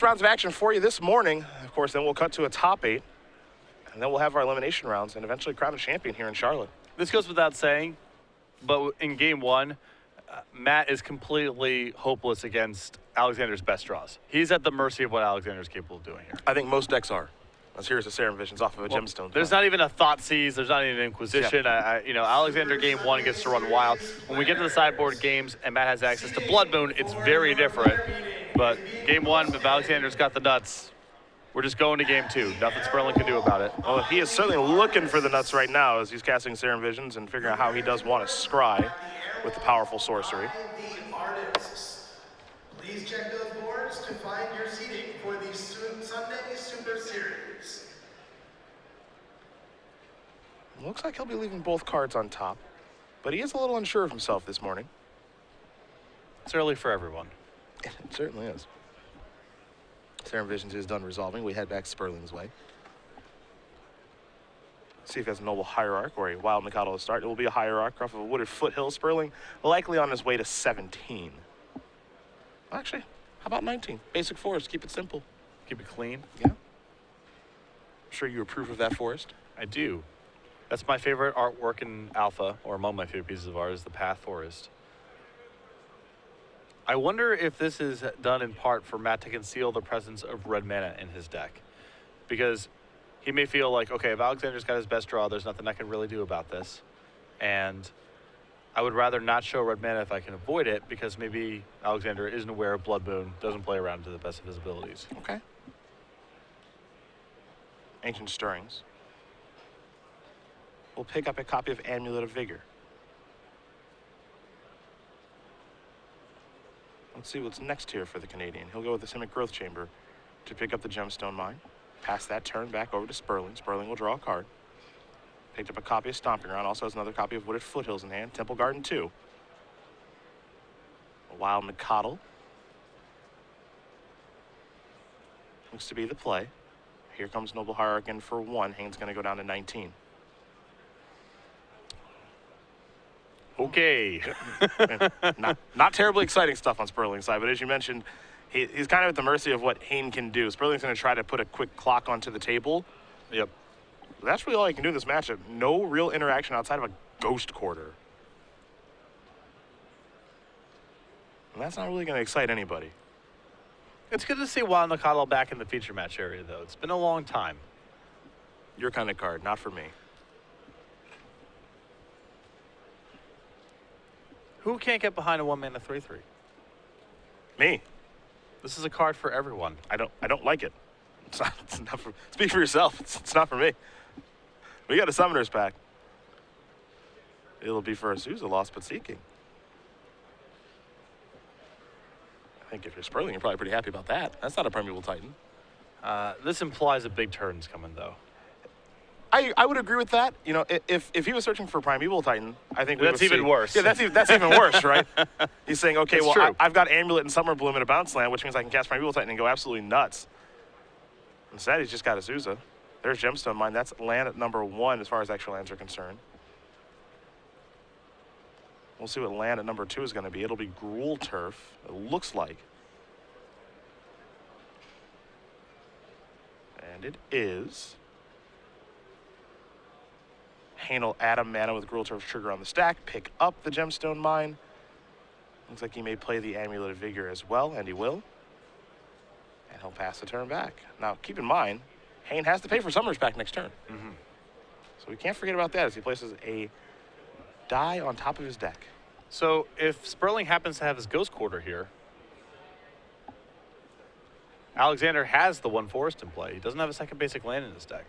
Rounds of action for you this morning. Of course, then we'll cut to a top 8, and then we'll have our elimination rounds and eventually crown a champion here in Charlotte. This goes without saying, but in game 1, Matt is completely hopeless against Alexander's best draws. He's at the mercy of what Alexander's capable of doing here. I think most decks are. Here's a Serum Visions off of a gemstone. There's not even a Thoughtseize. There's not even an Inquisition. Yeah. Alexander game 1 gets to run wild. When we get to the sideboard games and Matt has access to Blood Moon, it's very different. But game 1, if Alexander's got the nuts, we're just going to game 2. Nothing Sperling can do about it. Well, he is certainly looking for the nuts right now as he's casting Serum Visions and figuring out how he does want to scry with the powerful sorcery. Please check those boards to find your seating for the Sunday Super Series. Looks like he'll be leaving both cards on top, but he is a little unsure of himself this morning. It's early for everyone. It certainly is. Serum Visions is done resolving. We head back Sperling's way. See if he has a Noble Hierarch or a Wild Mikado to start. It will be a Hierarch off of a Wooded Foothill. Sperling likely on his way to 17. Actually, how about 19? Basic Forest, keep it simple. Keep it clean. Yeah. I'm sure you approve of that forest. I do. That's my favorite artwork in Alpha, or among my favorite pieces of art, is the Path Forest. I wonder if this is done in part for Matt to conceal the presence of red mana in his deck. Because he may feel like, okay, if Alexander's got his best draw, there's nothing I can really do about this. And I would rather not show red mana if I can avoid it, because maybe Alexander isn't aware of Blood Moon, doesn't play around to the best of his abilities. Okay. Ancient Stirrings. We'll pick up a copy of Amulet of Vigor. Let's see what's next here for the Canadian. He'll go with the Simic Growth Chamber to pick up the Gemstone Mine. Pass that turn back over to Sperling. Sperling will draw a card. Picked up a copy of Stomping Ground. Also has another copy of Wooded Foothills in hand. Temple Garden 2. A Wild Mikado. Looks to be the play. Here comes Noble Hierarch in for 1. Hayne's going to go down to 19. Okay. not terribly exciting stuff on Sperling's side, but as you mentioned, he's kind of at the mercy of what Hayne can do. Sperling's going to try to put a quick clock onto the table. Yep. That's really all he can do in this matchup. No real interaction outside of a Ghost Quarter. And that's not really going to excite anybody. It's good to see Wild Mikado back in the feature match area, though. It's been a long time. Your kind of card, not for me. Who can't get behind a 1-mana 3/3? Me. This is a card for everyone. I don't like it. It's not for, speak for yourself. It's not for me. We got a Summoner's Pack. It'll be for Azusa, Lost But Seeking. I think if you're Sperling, you're probably pretty happy about that. That's not a Primeval Titan. This implies a big turn's coming, though. I would agree with that. You know, if he was searching for Primeval Titan, I think that's even worse. Yeah, that's even worse, right? He's saying, okay, It's well, true. I've got Amulet and Summer Bloom in a bounce land, which means I can cast Primeval Titan and go absolutely nuts. Instead, he's just got Azusa. There's Gemstone Mine. That's land at number 1 as far as extra lands are concerned. We'll see what land at number 2 is going to be. It'll be Gruul Turf, it looks like. And it is. Hayne will add a mana with Gruul Turf trigger on the stack, pick up the Gemstone Mine. Looks like he may play the Amulet of Vigor as well, and he will. And he'll pass the turn back. Now, keep in mind, Hayne has to pay for Summoner's Pack next turn. Mm-hmm. So we can't forget about that as he places a die on top of his deck. So if Sperling happens to have his Ghost Quarter here, Alexander has the 1 forest in play. He doesn't have a second basic land in his deck.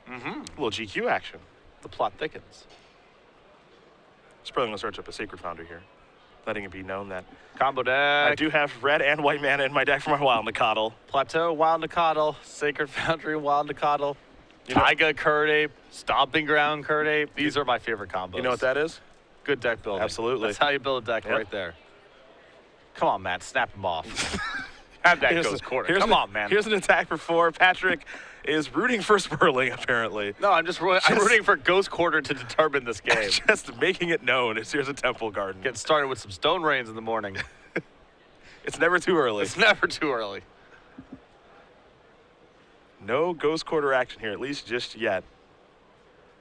A little GQ action. The plot thickens. Sperling will search up a Sacred Foundry here, letting it be known that Combo deck. I do have red and white mana in my deck for my Wild Mikado. Plateau, Wild Nikadal, Sacred Foundry, Wild Nikadal, You know- Taiga, Curd Ape, Stomping Ground, Curd Ape. These are my favorite combos. You know what that is? Good deck building. Absolutely. That's how you build a deck Yep. right there. Come on, Matt. Snap him off. Have that Ghost Quarter. Come on, man. Here's an attack for 4. Patrick is rooting for Sperling, apparently. No, I'm rooting for Ghost Quarter to determine this game. Just making it known as here's a Temple Garden. Get started with some Stone Rains in the morning. It's never too early. It's never too early. No ghost quarter action here, at least just yet.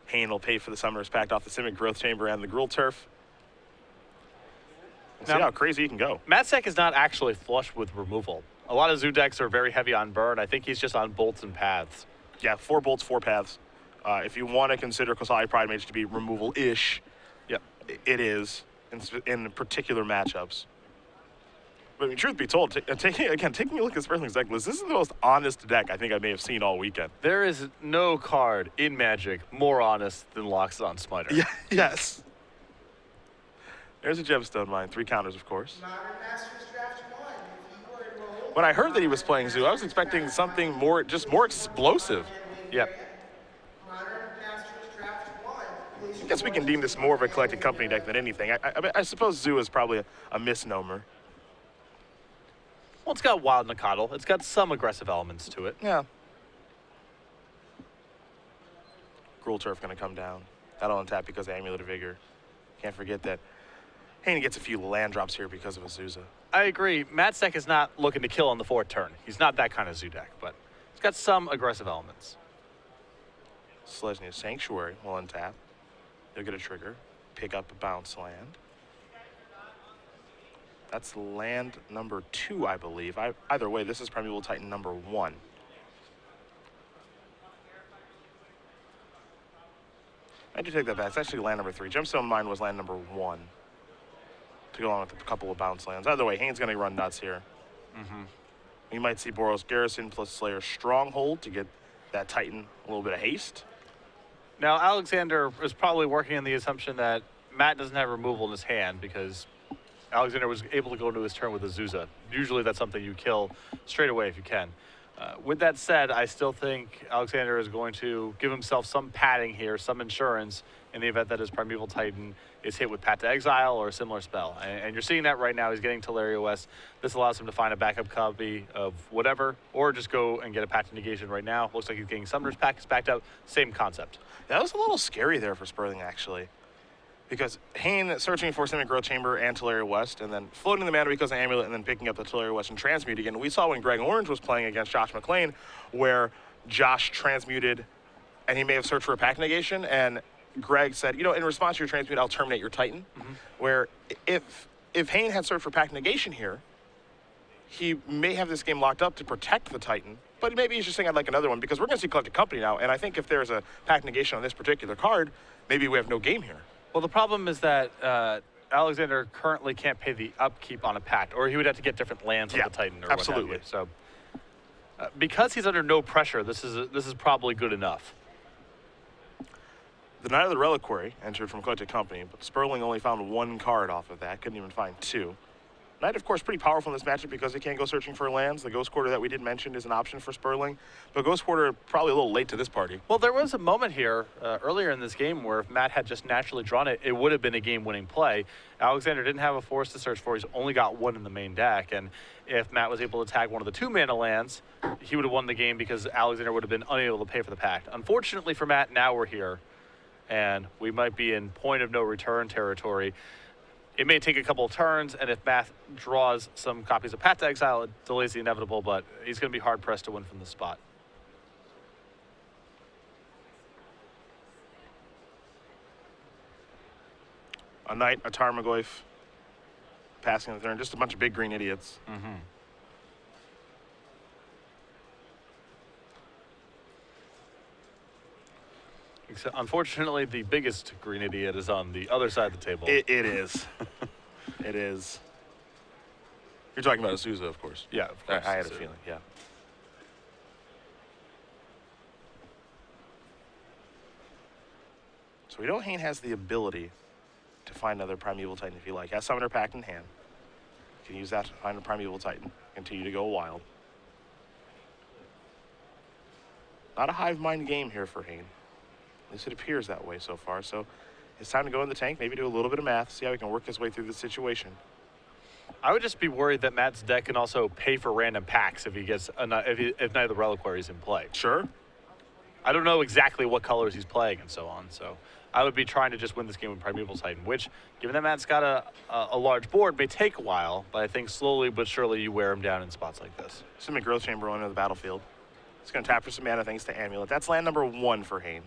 Hayne will pay for the Summoners Pact off the Simic Growth Chamber and the Gruul Turf. We'll see Now, how crazy he can go. Matt's deck is not actually flush with removal. A lot of Zoo decks are very heavy on burn. I think he's just on bolts and paths. Yeah, 4 bolts, 4 paths. If you want to consider Kosali Pride Mage to be removal-ish, Yep. it is in particular matchups. But I mean, truth be told, taking a look at Sperling's deck list, this is the most honest deck I think I may have seen all weekend. There is no card in Magic more honest than Loxodon Smiter. Yeah, yes. There's a Gemstone Mine, 3 counters, of course. Modern Masters Draft 1. If you were enrolled When I heard that he was playing Zoo, I was expecting something more explosive. Yep. Modern Masters Draft 1. I guess we can deem this more of a collected company deck than anything. I suppose Zoo is probably a misnomer. Well, it's got Wild Nakatl. It's got some aggressive elements to it. Yeah. Gruul Turf going to come down. That'll untap because of Amulet of Vigor. Can't forget that Hayne gets a few land drops here because of Azusa. I agree. Matt's deck is not looking to kill on the 4th turn. He's not that kind of Zoo deck, but it's got some aggressive elements. Selesnya Sanctuary will untap. You'll get a trigger. Pick up a bounce land. That's land number 2, I believe. Either way, this is Primeval Titan number 1. I do take that back. It's actually land number 3. Gemstone Mine was land number 1. To go along with a couple of bounce lands. Either way, Hayne's going to run nuts here. We might see Boros Garrison plus Slayer Stronghold to get that Titan a little bit of haste. Now, Alexander is probably working on the assumption that Matt doesn't have removal in his hand because Alexander was able to go into his turn with Azusa. Usually that's something you kill straight away if you can. With that said, I still think Alexander is going to give himself some padding here, some insurance, in the event that his Primeval Titan is hit with Path to Exile or a similar spell. And you're seeing that right now. He's getting Teleria West. This allows him to find a backup copy of whatever, or just go and get a Path to Negation right now. Looks like he's getting Summoner's Pact. He's backed out. Same concept. That was a little scary there for Sperling, actually. Because Hayne searching for Simic Growth Chamber and Teleria West, and then floating the mana because of Amulet, and then picking up the Teleria West and transmute again. We saw when Greg Orange was playing against Josh McClain, where Josh transmuted, and he may have searched for a Pact Negation, and Greg said, you know, in response to your transmute, I'll terminate your Titan. Where if Hayne had searched for Pact Negation here, he may have this game locked up to protect the Titan, but maybe he's just saying I'd like another one, because we're going to see Collected Company now, and I think if there's a Pact Negation on this particular card, maybe we have no game here. Well, the problem is that Alexander currently can't pay the upkeep on a pact, or he would have to get different lands on the Titan or absolutely. what have you. So, because he's under no pressure, this is probably good enough. The Knight of the Reliquary entered from Collected Company, but Sperling only found 1 card off of that. Couldn't even find 2. Knight, of course, pretty powerful in this matchup because he can't go searching for lands. The Ghost Quarter that we did mention is an option for Sperling, but Ghost Quarter probably a little late to this party. Well, there was a moment here earlier in this game where if Matt had just naturally drawn it, it would have been a game-winning play. Alexander didn't have a forest to search for. He's only got 1 in the main deck, and if Matt was able to tag one of the 2-mana lands, he would have won the game because Alexander would have been unable to pay for the pact. Unfortunately for Matt, now we're here, and we might be in point-of-no-return territory. It may take a couple of turns, and if Matt draws some copies of Path to Exile, it delays the inevitable, but he's going to be hard-pressed to win from the spot. A Knight, a Tarmogoyf, passing the turn, just a bunch of big green idiots. Except, unfortunately, the biggest green idiot is on the other side of the table. It is. It is. You're talking about Azusa, of course. Yeah, of course. I had a feeling, yeah. So we know Hayne has the ability to find another Primeval Titan if you like. Has Summoner Pact in hand. You can use that to find a Primeval Titan. Continue to go wild. Not a hive mind game here for Hayne. At least it appears that way so far. So it's time to go in the tank, maybe do a little bit of math, see how he can work his way through the situation. I would just be worried that Matt's deck can also pay for random packs if he gets if Knight of the Reliquary is in play. Sure. I don't know exactly what colors he's playing and so on. So I would be trying to just win this game with Primeval Titan, which, given that Matt's got a large board, may take a while, but I think slowly but surely you wear him down in spots like this. Simic Growth Chamber on the battlefield. It's going to tap for some mana thanks to Amulet. That's land number 1 for Hayne.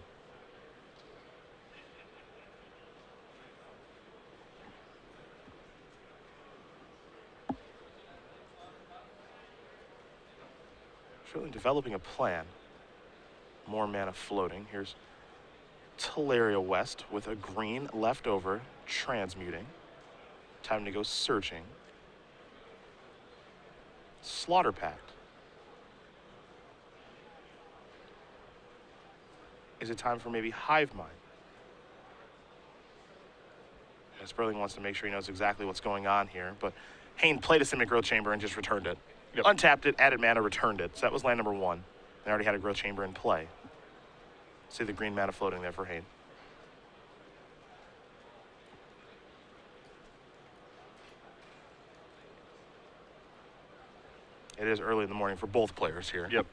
Surely developing a plan. More mana floating. Here's Teleria West with a green left over, transmuting. Time to go searching. Slaughter Pact. Is it time for maybe Hive Mind? And Sperling wants to make sure he knows exactly what's going on here, but Hayne played a Simic Growth Chamber and just returned it. Yep. Untapped it, added mana, returned it. So that was land number 1. They already had a Growth Chamber in play. See the green mana floating there for Hayne. It is early in the morning for both players here. Yep.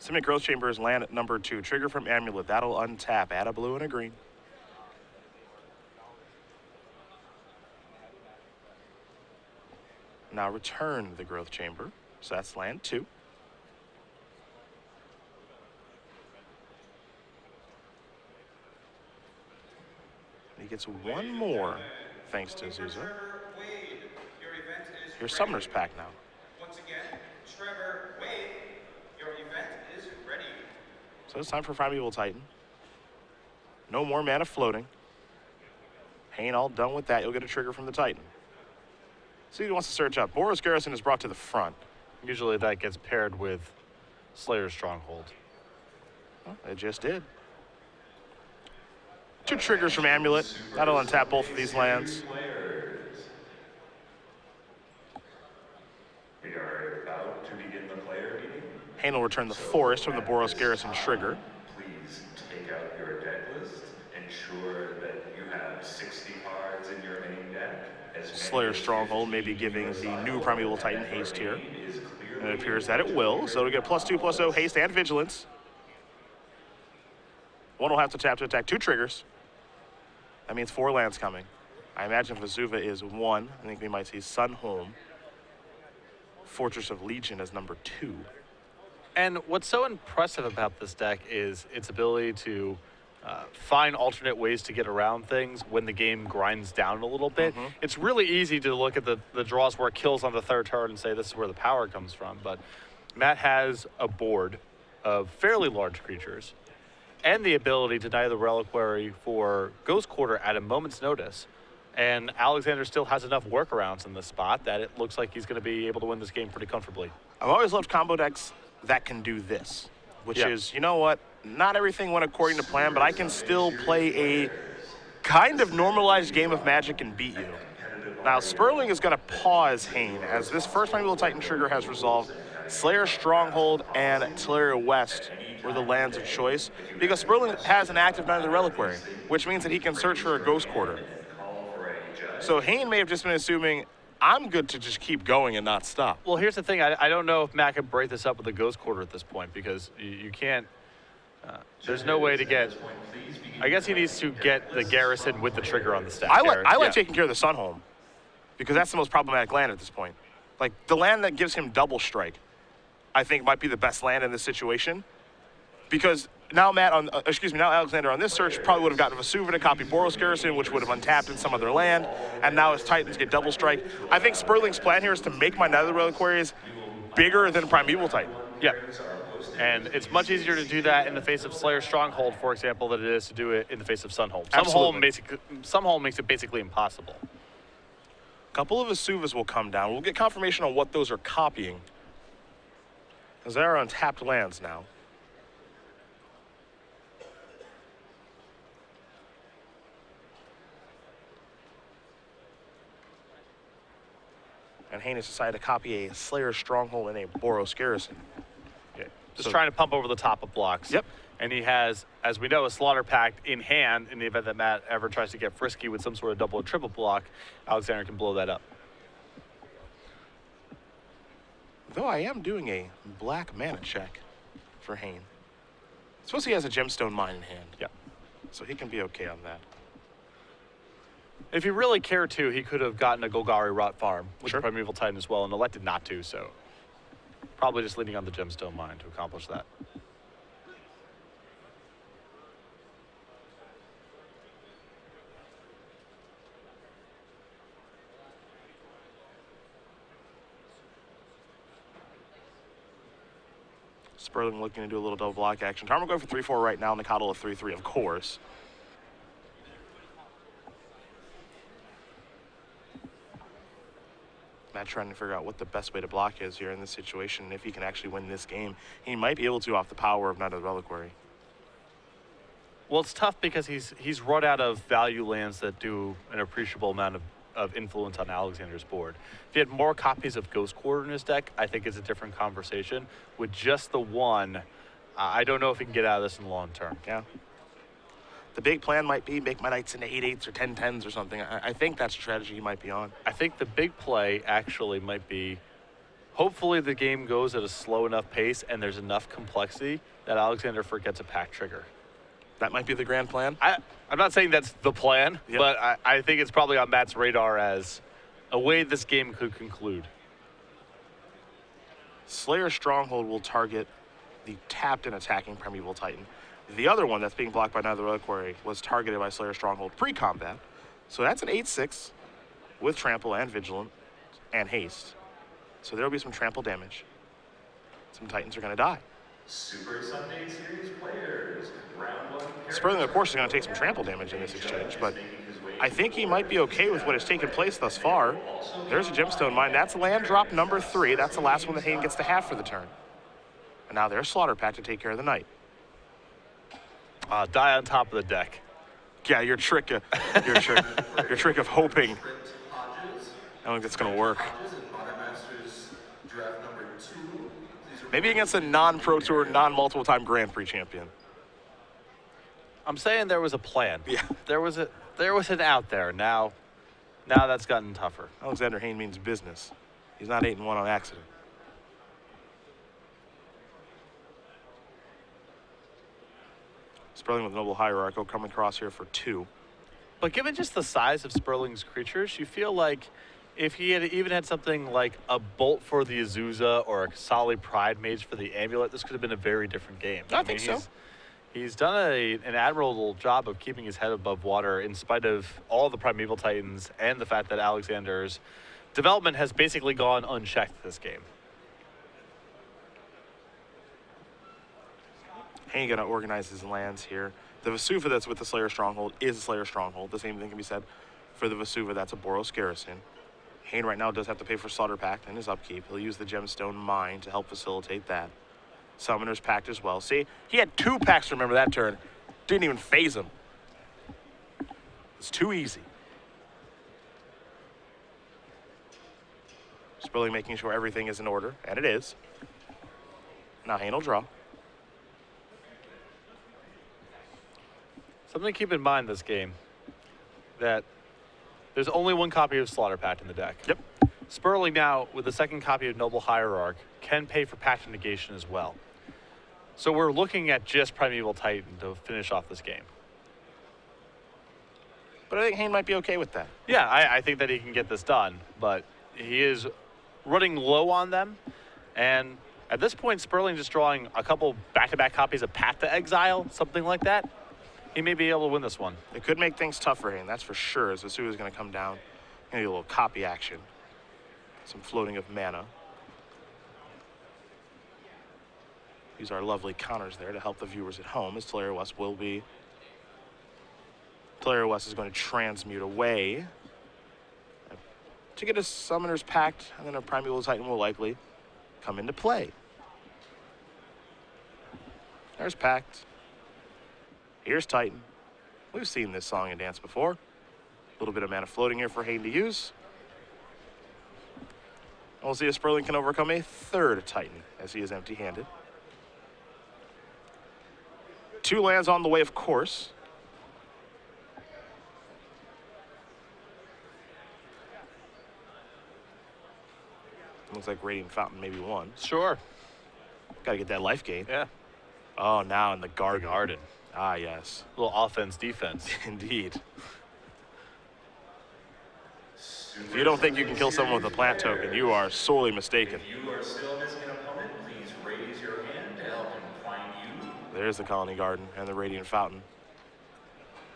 Simic Growth Chamber is land at number 2. Trigger from Amulet. That'll untap. Add a blue and a green. Now return the Growth Chamber. So that's land 2. He gets one more thanks to Azusa. Here's Summoner's Pact now. Once again, Trevor Wade, your event is ready. So it's time for Primeval Titan. No more mana floating. Hayne all done with that. You'll get a trigger from the Titan. See who wants to search up. Boros Garrison is brought to the front. Usually that gets paired with Slayer's Stronghold. Well, it just did. 2 triggers from Amulet. That'll untap both of these lands. We are about to begin the player meeting. Hayne will return the Forest from the Boros Garrison trigger. Please take out your deck list. Ensure that you have 60 cards in your main deck. Slayer's Stronghold may be giving the new Primeval Titan haste here. And it appears that it will, so it'll get +2/+0 haste and vigilance. One will have to tap to attack 2 triggers. That means 4 lands coming. I imagine if Azuva is 1, I think we might see Sunholm. Fortress of Legion as number 2. And what's so impressive about this deck is its ability to find alternate ways to get around things when the game grinds down a little bit. It's really easy to look at the draws where it kills on the 3rd turn and say this is where the power comes from. But Matt has a board of fairly large creatures and the ability to deny the Reliquary for Ghost Quarter at a moment's notice. And Alexander still has enough workarounds in this spot that it looks like he's going to be able to win this game pretty comfortably. I've always loved combo decks that can do this, which is, you know what, not everything went according to plan, but I can still play a kind of normalized game of Magic and beat you. Now, Sperling is going to pause Hayne as this first Primeval Titan trigger has resolved. Slayer Stronghold and Teleria West were the lands of choice because Sperling has an active Knight of the Reliquary, which means that he can search for a Ghost Quarter. So Hayne may have just been assuming, I'm good to just keep going and not stop. Well, here's the thing. I don't know if Matt can break this up with a Ghost Quarter at this point because you can't. There's no way to get. I guess he needs to get the Garrison with the trigger on the stack. I like taking care of the Sunholm because that's the most problematic land at this point. Like, the land that gives him double strike, I think might be the best land in this situation because now now Alexander on this search probably would have gotten Vesuva to copy Boros Garrison, which would have untapped in some other land, and now his Titans get double strike. I think Sperling's plan here is to make my Nether Reliquaries bigger than Primeval Titan. Yeah. And it's much easier to do that in the face of Slayer Stronghold, for example, than it is to do it in the face of Sunholm. Sunholm makes it basically impossible. A couple of Vesuvas will come down. We'll get confirmation on what those are copying, because they are untapped lands now. And Hayne has decided to copy a Slayer Stronghold and a Boros Garrison. Just trying to pump over the top of blocks. Yep. And he has, as we know, a Slaughter Pact in hand in the event that Matt ever tries to get frisky with some sort of double or triple block. Alexander can blow that up. Though I am doing a black mana check for Hayne. Suppose he has a gemstone mine in hand. Yeah. So he can be okay on that. If he really cared to, he could have gotten a Golgari Rot Farm with Sure. the Primeval Titan as well and elected not to, so probably just leaning on the gemstone mine to accomplish that. Sperling looking to do a little double block action. Tarmo going for 3-4 right now. Nikotl a 3-3, of course. Matt trying to figure out what the best way to block is here in this situation. And if he can actually win this game, he might be able to off the power of Knight of the Reliquary. Well, it's tough because he's run out of value lands that do an appreciable amount of influence on Alexander's board. If he had more copies of Ghost Quarter in his deck, I think it's a different conversation. With just the one, I don't know if he can get out of this in the long term. Yeah. The big plan might be make my Knights into 8-8s or 10-10s or something. I think that's a strategy he might be on. I think the big play actually might be, hopefully the game goes at a slow enough pace and there's enough complexity that Alexander forgets a pack trigger. That might be the grand plan. I'm not saying that's the plan, Yep. but I think it's probably on Matt's radar as a way this game could conclude. Slayer Stronghold will target the tapped and attacking Primeval Titan. The other one that's being blocked by Knight of the Reliquary was targeted by Slayer Stronghold pre-combat. So that's an 8-6 with Trample and Vigilant and Haste. So there'll be some trample damage. Some Titans are going to die. Super Sunday Series players, round one. Sperling, of course, is going to take some trample damage in this exchange, but I think he might be okay with what has taken place thus far. There's a gemstone mine. That's land drop number 3. That's the last one that Hayne gets to have for the turn. And now there's Slaughter Pact to take care of the Knight. Die on top of the deck. Yeah, your trick of hoping. I don't think that's going to work. Maybe against a non-Pro Tour, non-multiple time Grand Prix champion. I'm saying there was a plan. Yeah. There was an out there. Now that's gotten tougher. Alexander Hayne means business. He's not 8-1 on accident. Sperling with Noble Hierarch coming across here for 2. But given just the size of Sperling's creatures, you feel like if he had even had something like a Bolt for the Azusa or a Solid Pride Mage for the Amulet, this could have been a very different game. I think so. He's done an admirable job of keeping his head above water in spite of all the Primeval Titans and the fact that Alexander's development has basically gone unchecked this game. Hayne gonna organize his lands here. The Vesuva that's with the Slayer Stronghold is a Slayer Stronghold. The same thing can be said for the Vesuva that's a Boros Garrison. Hayne right now does have to pay for Slaughter Pact in his upkeep. He'll use the Gemstone Mine to help facilitate that. Summoner's Pact as well. See, he had 2 packs to remember that turn. Didn't even phase him. It's too easy. Sperling making sure everything is in order, and it is. Now Hayne will draw. Something to keep in mind this game, that there's only 1 copy of Slaughter Pact in the deck. Yep. Sperling now, with the 2nd copy of Noble Hierarch, can pay for Pact Negation as well. So we're looking at just Primeval Titan to finish off this game. But I think Hayne might be okay with that. Yeah, I think that he can get this done, but he is running low on them. And at this point, Sperling just drawing a couple back-to-back copies of Path to Exile, something like that. He may be able to win this one. It could make things tough for Hayne, that's for sure, as Vesuva is going to come down. Gonna do a little copy action. Some floating of mana. These are lovely counters there to help the viewers at home, as Talaria West will be. Talaria West is going to transmute away to get a Summoner's Pact, and then a Primeval Titan will likely come into play. There's Pact. Here's Titan. We've seen this song and dance before. A little bit of mana floating here for Hayne to use. And we'll see if Sperling can overcome a 3rd Titan, as he is empty-handed. 2 lands on the way, of course. Looks like Radiant Fountain maybe 1. Sure. Got to get that life gain. Yeah. Oh, now in the garden. Garden. Ah, yes. A little offense, defense. Indeed. If you don't think you can kill someone with a plant token, you are sorely mistaken. If you are still missing an opponent, please raise your hand to help him find you. There's the Colony Garden and the Radiant Fountain.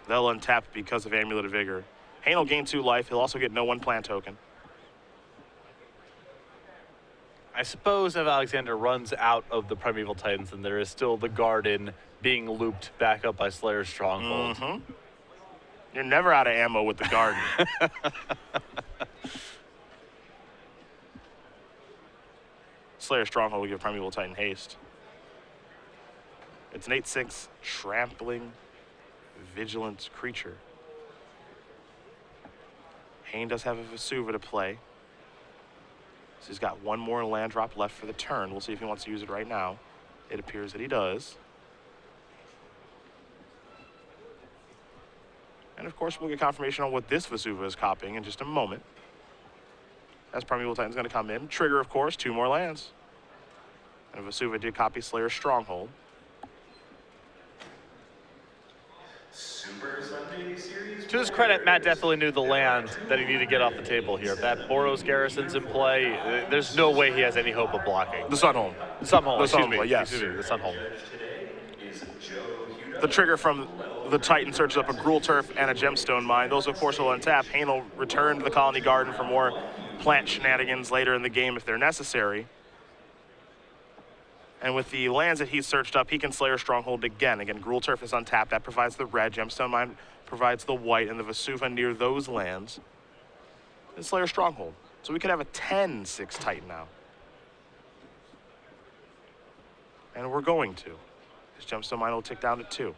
They'll untap because of Amulet of Vigor. Hayne will gain 2 life. He'll also get no 1 plant token. I suppose if Alexander runs out of the Primeval Titans, then there is still the garden being looped back up by Slayer's Stronghold. Mm-hmm. You're never out of ammo with the garden. Slayer's Stronghold will give Primeval Titan haste. It's an 8/6 trampling, vigilant creature. Hayne does have a Vesuva to play. So he's got 1 more land drop left for the turn. We'll see if he wants to use it right now. It appears that he does. And of course, we'll get confirmation on what this Vesuva is copying in just a moment. As Primeval Titan's going to come in. Trigger, of course, 2 more lands. And Vesuva did copy Slayer's Stronghold. Super Sunday Series. To his credit, Matt definitely knew the land that he needed to get off the table here. If that Boros Garrison's in play, there's no way he has any hope of blocking. The Sunholm. The Sunholm, The excuse Sunholm, me. yes. Excuse me, the Sunholm. Today is Joe Huda. The trigger from the Titan searches up a Gruul Turf and a Gemstone Mine. Those, of course, will untap. Hayne will return to the Colony Garden for more plant shenanigans later in the game if they're necessary. And with the lands that he's searched up, he can Slayer Stronghold again. Again, Gruul Turf is untapped. That provides the red. Gemstone Mine provides the white. And the Vesuva near those lands is Slayer Stronghold. So we could have a 10/6 Titan now. And we're going to. His Gemstone Mine will tick down to 2.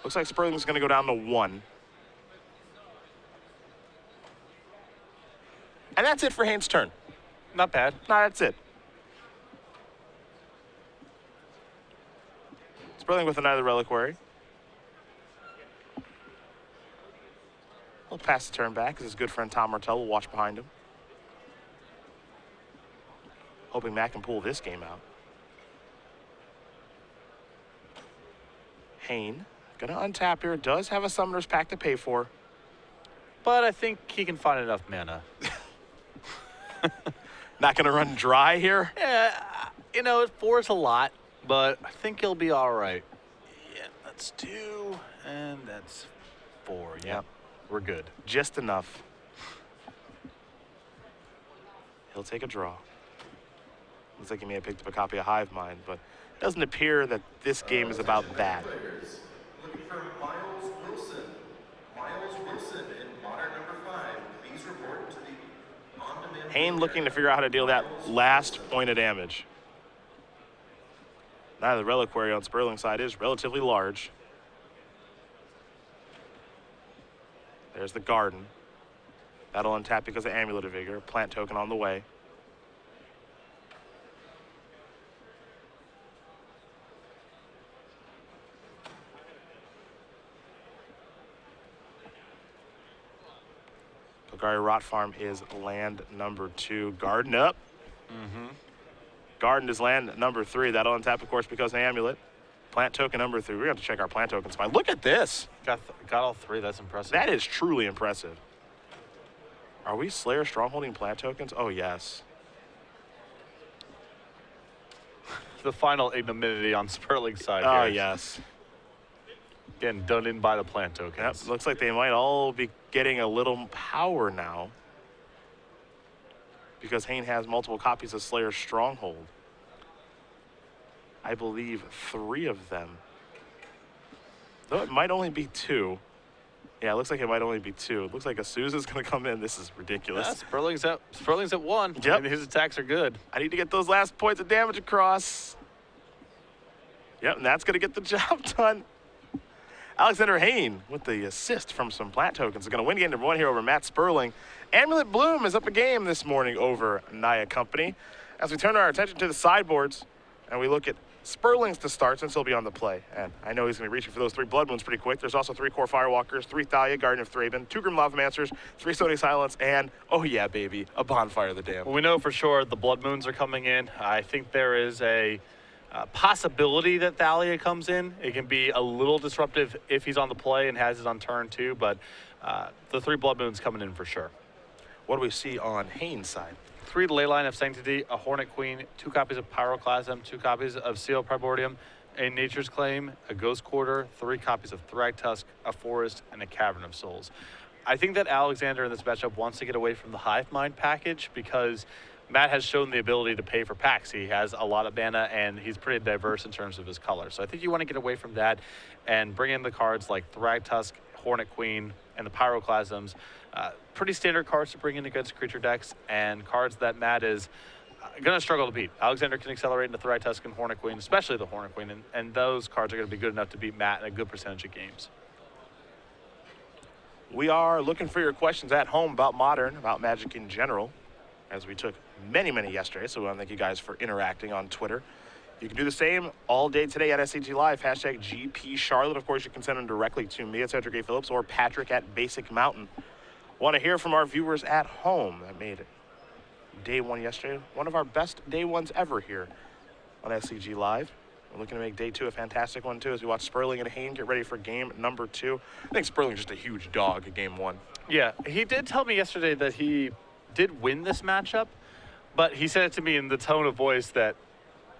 Looks like Sperling's going to go down to 1. And that's it for Hayne's turn. Not bad. No, that's it. Sperling with another Reliquary. He'll pass the turn back as his good friend Tom Martell will watch behind him. Hoping Matt can pull this game out. Hayne, gonna untap here, does have a Summoner's Pact to pay for. But I think he can find enough mana. Not gonna run dry here. Yeah, you know, 4 is a lot, but I think he'll be all right. Yeah, that's 2, and that's 4. Yeah, Yep. we're good. Just enough. He'll take a draw. Looks like he may have picked up a copy of Hive Mind, but it doesn't appear that this game is about that. Players, looking for Miles Wilson. Miles Wilson in Modern number 5. Please report to the on-demand. Hayne looking to figure out how to deal that last point of damage. Now the Reliquary on Sperling's side is relatively large. There's the Garden. That'll untap because of Amulet of Vigor. Plant token on the way. Golgari Rot Farm is land number 2. Garden up. Garden is land number 3. That'll untap, of course, because of Amulet. Plant token number 3. We're going to have to check our plant token spot. Look at this. Got all 3. That's impressive. That is truly impressive. Are we Slayer Strongholding plant tokens? Oh, yes. The final ignominy on Sperling's side. Oh, here. yes. Again, done in by the plant Yep. tokens. Looks like they might all be getting a little power now. Because Hayne has multiple copies of Slayer Stronghold. I believe 3 of them. Though it might only be 2. Yeah, it looks like it might only be 2. It looks like Azusa's going to come in. This is ridiculous. Yeah, Sperling's at 1. Yep. And his attacks are good. I need to get those last points of damage across. Yep, and that's going to get the job done. Alexander Hayne with the assist from some plant tokens is going to win game number 1 here over Matt Sperling. Amulet Bloom is up a game this morning over Naya Company. As we turn our attention to the sideboards and we look at Sperling's to start since he'll be on the play. And I know he's going to be reaching for those 3 Blood Moons pretty quick. There's also 3 Core Firewalkers, 3 Thalia, Guardian of Thraben, 2 Grim Lavamancers, 3 Stony Silence, and, oh yeah, baby, a Bonfire of the Damned. Well, we know for sure the Blood Moons are coming in. I think there is a possibility that Thalia comes in. It can be a little disruptive if he's on the play and has it on turn 2, but the 3 Blood Moons coming in for sure. What do we see on Hayne's side? 3 Leyline of Sanctity, a Hornet Queen, 2 copies of Pyroclasm, 2 copies of Seal Primordium, a Nature's Claim, a Ghost Quarter, 3 copies of Thragtusk, a Forest, and a Cavern of Souls. I think that Alexander in this matchup wants to get away from the Hive Mind package because Matt has shown the ability to pay for packs. He has a lot of mana, and he's pretty diverse in terms of his color. So I think you want to get away from that and bring in the cards like Thragtusk, Hornet Queen, and the Pyroclasms. Pretty standard cards to bring in against creature decks, and cards that Matt is going to struggle to beat. Alexander can accelerate into Thragtusk and Hornet Queen, especially the Hornet Queen, and those cards are going to be good enough to beat Matt in a good percentage of games. We are looking for your questions at home about Modern, about Magic in general, as we took many, many yesterday, so we want to thank you guys for interacting on Twitter. You can do the same all day today at SCG Live, hashtag GPCharlotte. Of course, you can send them directly to me at Cedric A. Phillips or Patrick at Basic Mountain. Want to hear from our viewers at home that made it day 1 yesterday. One of our best day 1s ever here on SCG Live. We're looking to make day 2 a fantastic one, too, as we watch Sperling and Hayne get ready for game number 2. I think Sperling's just a huge dog at game 1. Yeah, he did tell me yesterday that he did win this matchup, but he said it to me in the tone of voice that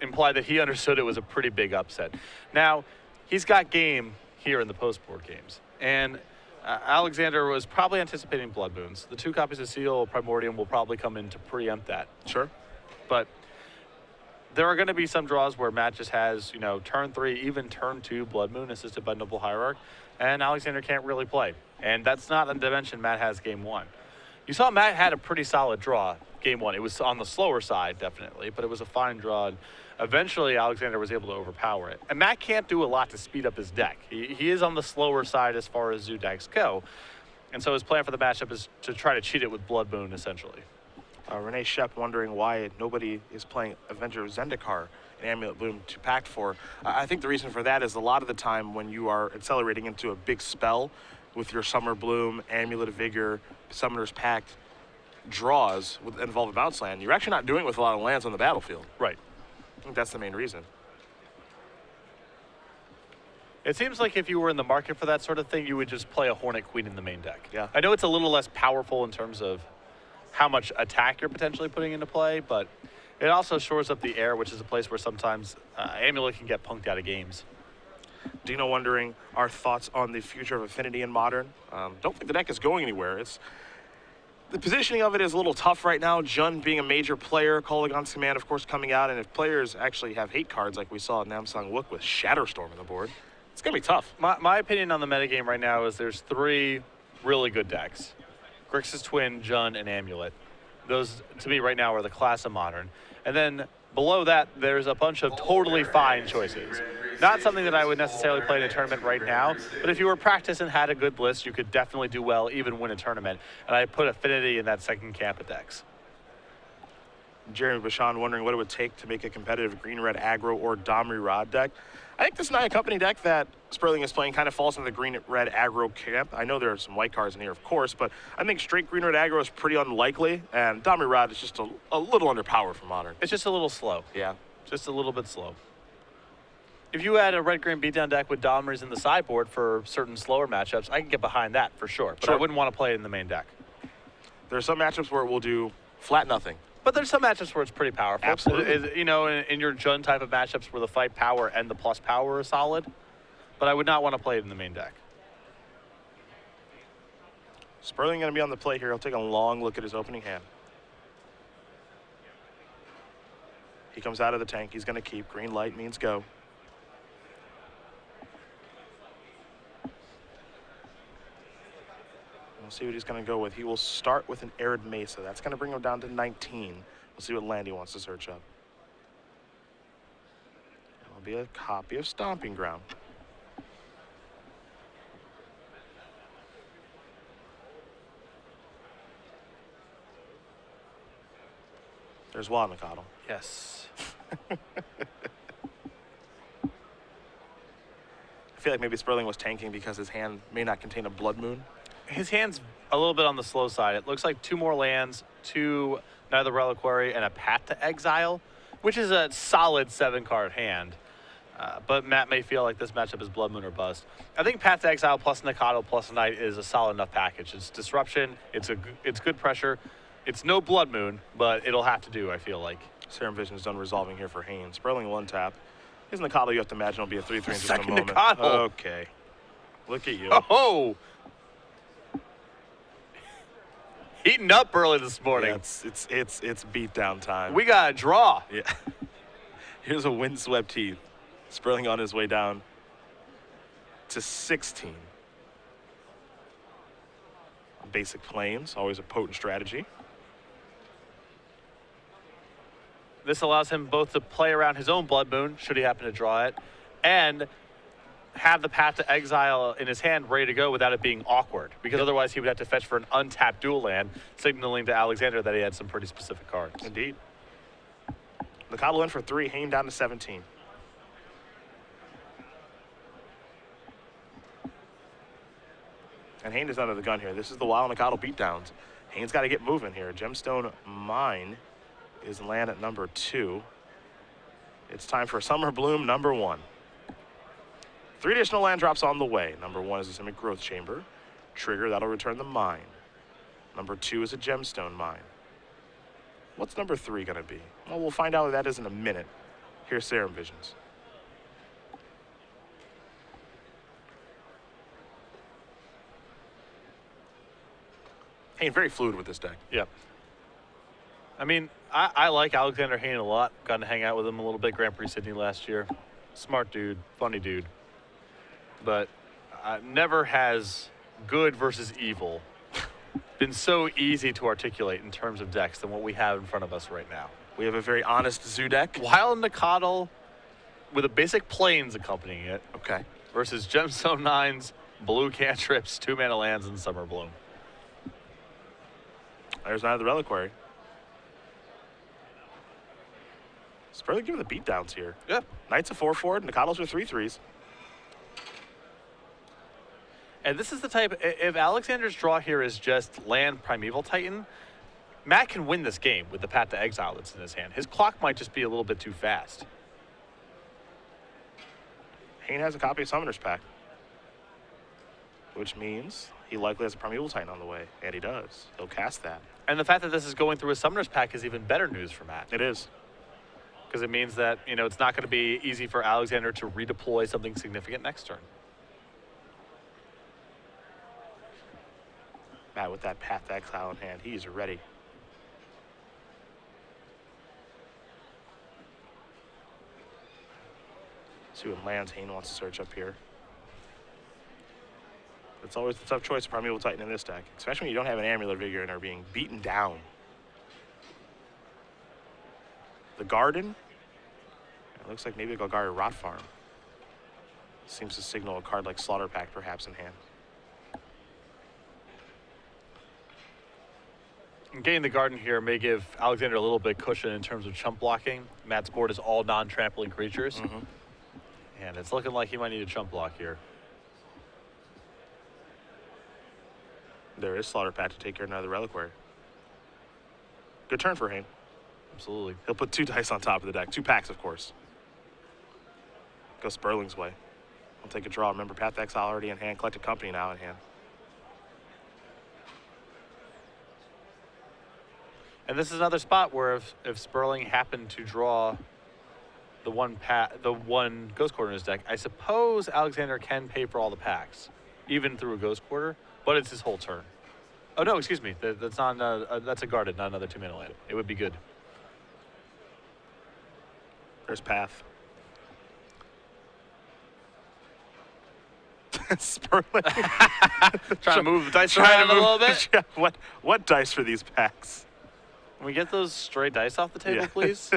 implied that he understood it was a pretty big upset. Now, he's got game here in the post-board games, and Alexander was probably anticipating Blood Moons. The 2 copies of Seal Primordium will probably come in to preempt that. Sure. But there are going to be some draws where Matt just has, turn 3, even turn 2 Blood Moon assisted by Noble Hierarch, and Alexander can't really play. And that's not a dimension Matt has game 1. You saw Matt had a pretty solid draw game 1. It was on the slower side, definitely, but it was a fine draw. And eventually, Alexander was able to overpower it. And Matt can't do a lot to speed up his deck. He is on the slower side as far as Zoo decks go. And so his plan for the matchup is to try to cheat it with Blood Moon, essentially. Renee Shep wondering why nobody is playing Avenger of Zendikar and Amulet Bloom to Pact for. I think the reason for that is a lot of the time when you are accelerating into a big spell with your Summer Bloom, Amulet of Vigor, Summoner's Pact draws that involve a bounce land, you're actually not doing it with a lot of lands on the battlefield. Right. I think that's the main reason. It seems like if you were in the market for that sort of thing, you would just play a Hornet Queen in the main deck. Yeah. I know it's a little less powerful in terms of how much attack you're potentially putting into play, but it also shores up the air, which is a place where sometimes Amulet can get punked out of games. Dino wondering our thoughts on the future of Affinity in Modern. Don't think the deck is going anywhere. The positioning of it is a little tough right now. Jund being a major player, Kolaghan's Command, of course, coming out, and if players actually have hate cards like we saw in Namsang Wook with Shatterstorm on the board, it's going to be tough. My opinion on the metagame right now is there's 3 really good decks. Grixis Twin, Jund, and Amulet. Those, to me, right now are the class of Modern. And then below that, there's a bunch of totally fine choices. Not something that I would necessarily play in a tournament right now, but if you were practice and had a good list, you could definitely do well, even win a tournament. And I put Affinity in that second camp of decks. Jeremy Bashan wondering what it would take to make a competitive green-red aggro or Domri Rod deck. I think this Naya Company deck that Sperling is playing kind of falls into the green-red aggro camp. I know there are some white cards in here, of course, but I think straight green-red aggro is pretty unlikely, and Domri Rod is just a little underpowered for Modern. It's just a little slow. Yeah. Just a little bit slow. If you had a red-green beatdown deck with Domris in the sideboard for certain slower matchups, I can get behind that for sure, but I wouldn't want to play it in the main deck. There are some matchups where it will do flat nothing. But there's some matchups where it's pretty powerful. Absolutely. In your Jund type of matchups where the fight power and the plus power are solid, but I would not want to play it in the main deck. Sperling going to be on the play here. He'll take a long look at his opening hand. He comes out of the tank. He's going to keep. Green light means go. We'll see what he's going to go with. He will start with an Arid Mesa. That's going to bring him down to 19. We'll see what land he wants to search up. It'll be a copy of Stomping Ground. There's Wadnakotl. Yes. I feel like maybe Sperling was tanking because his hand may not contain a Blood Moon. His hand's a little bit on the slow side. It looks like 2 more lands, 2 Neither Reliquary, and a Path to Exile. which is a solid 7-card hand. But Matt may feel like this matchup is Blood Moon or bust. I think Path to Exile plus Nikado plus Knight is a solid enough package. It's disruption. It's good pressure. It's no Blood Moon, but it'll have to do, I feel like. Serum Vision's done resolving here for Hayne. Sperling 1-tap. His Nikado, you have to imagine, will be a 3-3 in just a Second moment. Nikado. Okay. Look at you. Oh! Heating up early this morning. Yeah, it's beatdown time. We got a draw. Yeah. Here's a windswept Heath. Sperling on his way down to 16. Basic planes, always a potent strategy. This allows him both to play around his own Blood Moon, should he happen to draw it, and have the Path to Exile in his hand ready to go without it being awkward. Because otherwise he would have to fetch for an untapped dual land, signaling to Alexander that he had some pretty specific cards. Indeed. Nikado in for 3, Hayne down to 17. And Hayne is under the gun here. This is the Wild Nikado beatdowns. Hayne's got to get moving here. Gemstone Mine is land at number 2. It's time for Summer Bloom number 1. 3 additional land drops on the way. Number 1 is a Simic Growth Chamber. Trigger, that'll return the mine. Number 2 is a Gemstone Mine. What's number 3 going to be? Well, we'll find out what that is in a minute. Here's Serum Visions. Hayne very fluid with this deck. Yep. I mean, I like Alexander Hayne a lot. Got to hang out with him a little bit Grand Prix Sydney last year. Smart dude, funny dude. But never has good versus evil been so easy to articulate in terms of decks than what we have in front of us right now. We have a very honest Zoo deck. Wild Nikado with a basic plains accompanying it Okay. versus Gemstone Nines, blue cantrips, 2-mana lands, and Summer Bloom. There's Knight of the Reliquary. Sperling giving the beatdowns here. Yep. Knight's a 4-4, Nikados are 3-3s. And this is the type, if Alexander's draw here is just land Primeval Titan, Matt can win this game with the Path to Exile that's in his hand. His clock might just be a little bit too fast. Hayne has a copy of Summoner's Pact, which means he likely has a Primeval Titan on the way, and he does. He'll cast that. And the fact that this is going through a Summoner's Pack is even better news for Matt. It is. Because it means that, you know, it's not going to be easy for Alexander to redeploy something significant next turn. Matt with that Path to Exile in hand, he's ready. See what lands Hayne wants to search up here. It's always a tough choice, Primeval Titan in this deck, especially when you don't have an Amulet Vigor and are being beaten down. The Garden. It looks like maybe a Golgari Rot Farm. Seems to signal a card like Slaughter Pact perhaps in hand. And getting the Garden here may give Alexander a little bit cushion in terms of chump blocking. Matt's board is all non-trampling creatures. And it's looking like he might need a chump block here. There is Slaughter Pact to take care of another Reliquary. Good turn for Hayne. Absolutely. He'll put 2 dice on top of the deck. 2 packs, of course. Go Sperling's way. I'll take a draw. Remember, Path to Exile already in hand. Collected Company now in hand. And this is another spot where if Sperling happened to draw the one Ghost Quarter in his deck, I suppose Alexander can pay for all the packs, even through a Ghost Quarter, but it's his whole turn. Oh no, excuse me, that's not that's a guarded, not another 2-mana land. It would be good. There's Path. Sperling. Trying to move the dice around a little bit. Yeah, what dice for these packs? Can we get those stray dice off the table, please?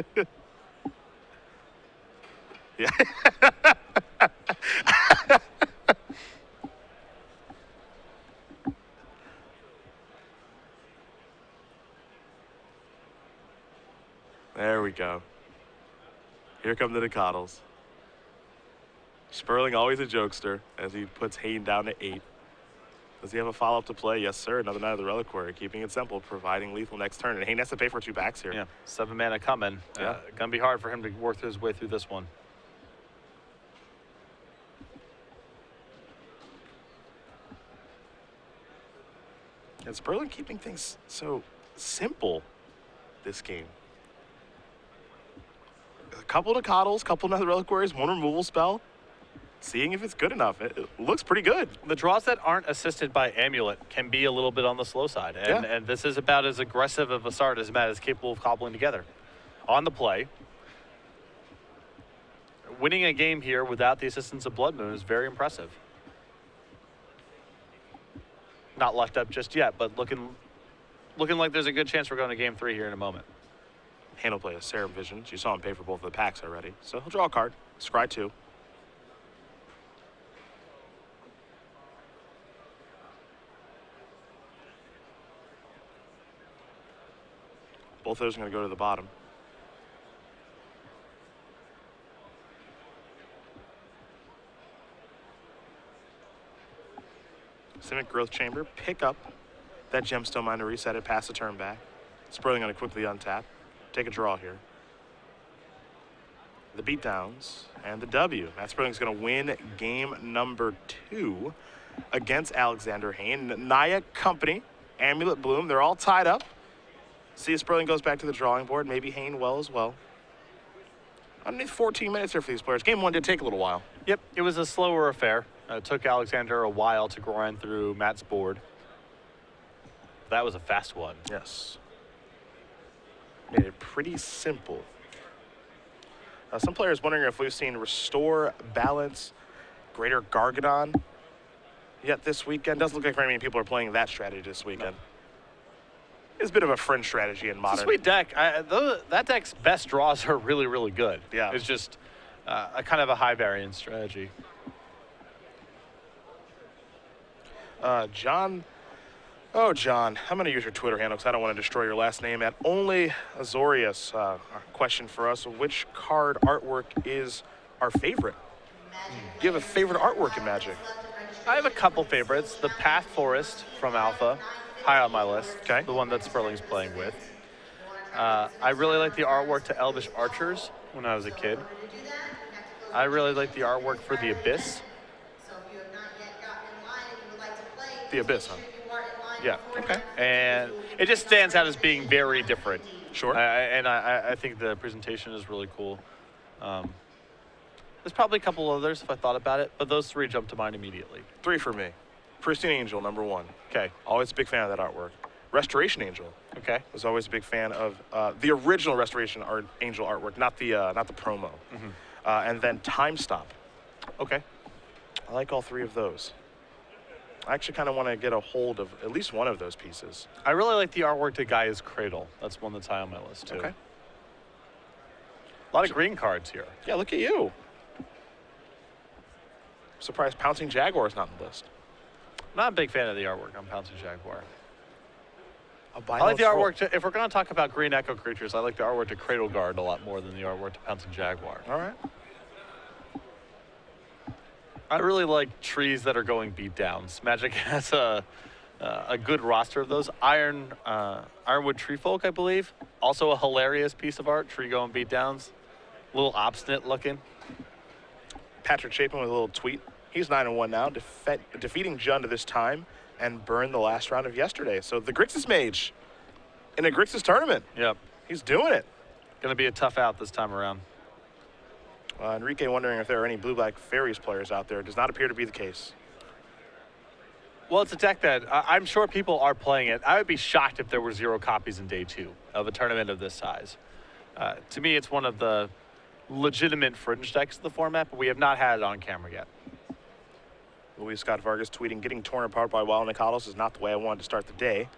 Yeah. There we go. Here come the Nikados. Sperling always a jokester as he puts Hayne down to 8. Does he have a follow-up to play? Yes, sir. Another Knight of the Reliquary, keeping it simple, providing lethal next turn. And Hayne has to pay for 2 backs here. Yeah, 7 mana coming. Yeah. Gonna be hard for him to work his way through this one. And Sperling keeping things so simple this game. A couple of coddles, couple of reliquaries, 1 removal spell. Seeing if it's good enough. It looks pretty good. The draws that aren't assisted by Amulet can be a little bit on the slow side. And this is about as aggressive of a start as Matt is capable of cobbling together. On the play, winning a game here without the assistance of Blood Moon is very impressive. Not lucked up just yet, but looking like there's a good chance we're going to game 3 here in a moment. Hayne will play a Serum Visions. You saw him pay for both of the packs already. So he'll draw a card. Scry 2. Both of those are going to go to the bottom. Simic Growth Chamber, pick up that Gemstone Mine to reset it, pass the turn back. Sperling going to quickly untap, take a draw here. The beatdowns and the W. Matt Sperling's going to win game number 2 against Alexander Hayne. Naya Company, Amulet Bloom, they're all tied up. See if Sperling goes back to the drawing board. Maybe Hayne will as well. Underneath 14 minutes here for these players. Game 1 did take a little while. Yep, it was a slower affair. It took Alexander a while to grind through Matt's board. That was a fast one. Yes. Made it pretty simple. Some players wondering if we've seen Restore, Balance, Greater Gargadon yet this weekend. Doesn't look like very many people are playing that strategy this weekend. No. It's a bit of a fringe strategy in Modern. It's a sweet deck. That deck's best draws are really, really good. Yeah. It's just a kind of a high variance strategy. John. Oh, John, I'm going to use your Twitter handle because I don't want to destroy your last name. At Only Azorius, question for us: which card artwork is our favorite? Do you have a favorite artwork in Magic? I have a couple favorites. The Path Forest from Alpha, high on my list. Okay. The one that Sperling's playing with. I really like the artwork to Elvish Archers when I was a kid. I really like the artwork for the Abyss. The Abyss, huh? Yeah. Okay. And it just stands out as being very different. Sure. I think the presentation is really cool. There's probably a couple others if I thought about it, but those 3 jump to mind immediately. 3 for me. Pristine Angel, number 1. Okay. Always a big fan of that artwork. Restoration Angel. Okay. Was always a big fan of the original Restoration Angel artwork, not the promo. Mm-hmm. And then Time Stop. Okay. I like all 3 of those. I actually kind of want to get a hold of at least one of those pieces. I really like the artwork to Gaia's Cradle. That's one that's high on my list, too. Okay. A lot of green cards here. Yeah, look at you. Surprised Pouncing Jaguar is not on the list. Not a big fan of the artwork on Pouncing Jaguar. I like the artwork to, if we're going to talk about green echo creatures, I like the artwork to Cradle Guard a lot more than the artwork to Pouncing Jaguar. All right. I really like trees that are going beatdowns. Magic has a good roster of those. Ironwood Treefolk, I believe. Also a hilarious piece of art, tree going beatdowns. A little obstinate looking. Patrick Chapin with a little tweet. He's 9-1 now, defeating Jund this time and burned the last round of yesterday. So the Grixis Mage in a Grixis tournament. Yep. He's doing it. Going to be a tough out this time around. Enrique wondering if there are any Blue-Black Fairies players out there. Does not appear to be the case. Well, it's a deck that I'm sure people are playing it. I would be shocked if there were 0 copies in day 2 of a tournament of this size. To me, it's one of the legitimate fringe decks of the format, but we have not had it on camera yet. Luis Scott Vargas tweeting, getting torn apart by Wild Nicados is not the way I wanted to start the day.